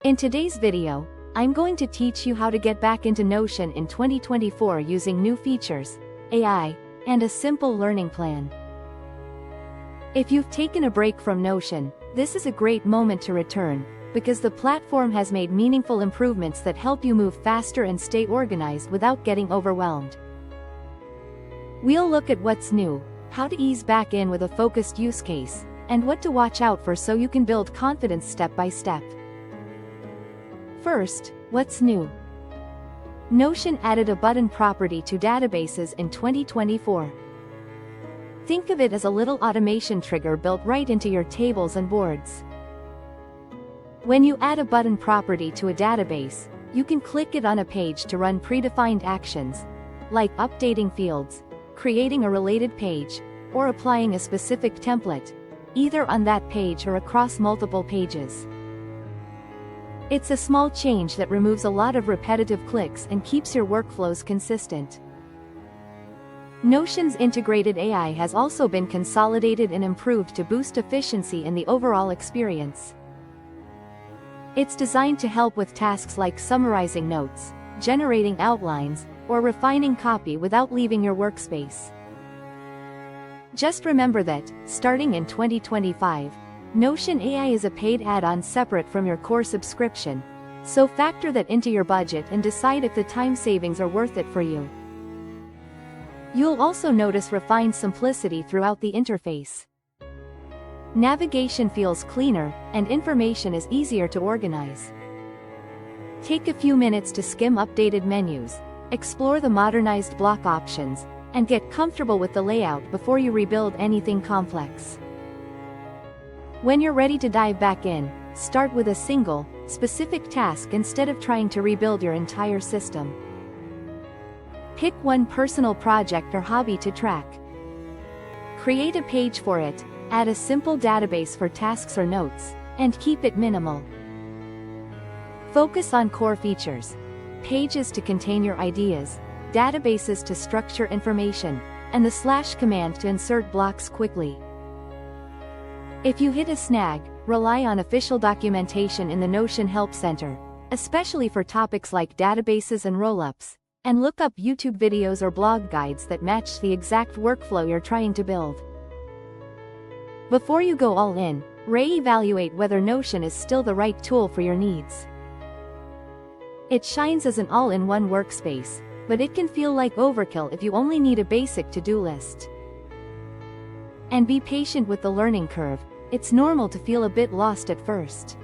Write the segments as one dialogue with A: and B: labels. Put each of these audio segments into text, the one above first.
A: In today's video, I'm going to teach you how to get back into Notion in 2024 using new features, AI, and a simple learning plan. If you've taken a break from Notion, this is a great moment to return, because the platform has made meaningful improvements that help you move faster and stay organized without getting overwhelmed. We'll look at what's new, how to ease back in with a focused use case, and what to watch out for so you can build confidence step by step. First, what's new? Notion added a button property to databases in 2024. Think of it as a little automation trigger built right into your tables and boards. When you add a button property to a database, you can click it on a page to run predefined actions, like updating fields, creating a related page, or applying a specific template, either on that page or across multiple pages. It's a small change that removes a lot of repetitive clicks and keeps your workflows consistent. Notion's integrated AI has also been consolidated and improved to boost efficiency in the overall experience. It's designed to help with tasks like summarizing notes, generating outlines, or refining copy without leaving your workspace. Just remember that, starting in 2025, Notion AI is a paid add-on separate from your core subscription, so factor that into your budget and decide if the time savings are worth it for you. You'll also notice refined simplicity throughout the interface. Navigation feels cleaner, and information is easier to organize. Take a few minutes to skim updated menus, explore the modernized block options, and get comfortable with the layout before you rebuild anything complex. When you're ready to dive back in, start with a single, specific task instead of trying to rebuild your entire system. Pick one personal project or hobby to track. Create a page for it, add a simple database for tasks or notes, and keep it minimal. Focus on core features: pages to contain your ideas, databases to structure information, and the / command to insert blocks quickly. If you hit a snag, rely on official documentation in the Notion Help Center, especially for topics like databases and rollups, and look up YouTube videos or blog guides that match the exact workflow you're trying to build. Before you go all in, re-evaluate whether Notion is still the right tool for your needs. It shines as an all-in-one workspace, but it can feel like overkill if you only need a basic to-do list. And be patient with the learning curve. It's normal to feel a bit lost at first.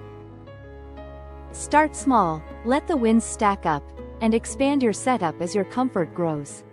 A: Start small, let the wins stack up, and expand your setup as your comfort grows.